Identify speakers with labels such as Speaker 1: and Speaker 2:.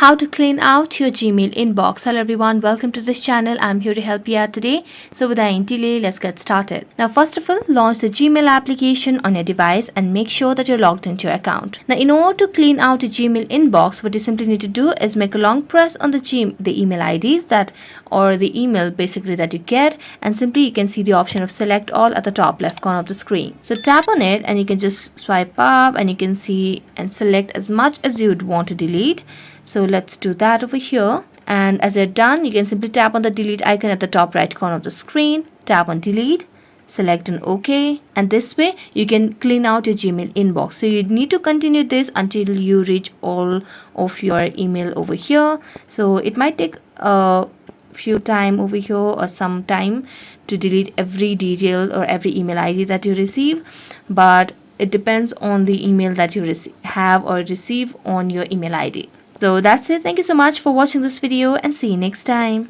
Speaker 1: How to clean out your Gmail inbox. Hello everyone, welcome to this channel. I'm here to help you out today. So without any delay, let's get started. Now first of all, launch the Gmail application on your device and make sure that you're logged into your account. Now in order to clean out your Gmail inbox, what you simply need to do is make a long press on the email IDs or the email basically that you get, and simply you can see the option of select all at the top left corner of the screen. So tap on it and you can just swipe up and you can see and select as much as you would want to delete. So let's do that over here. And as you're done, you can simply tap on the delete icon at the top right corner of the screen. Tap on delete, select an OK, and this way you can clean out your Gmail inbox. So you need to continue this until you reach all of your email over here. So it might take a few time over here or some time to delete every detail or every email ID that you receive, but it depends on the email that you have or receive on your email ID. So that's it. Thank you so much for watching this video and see you next time.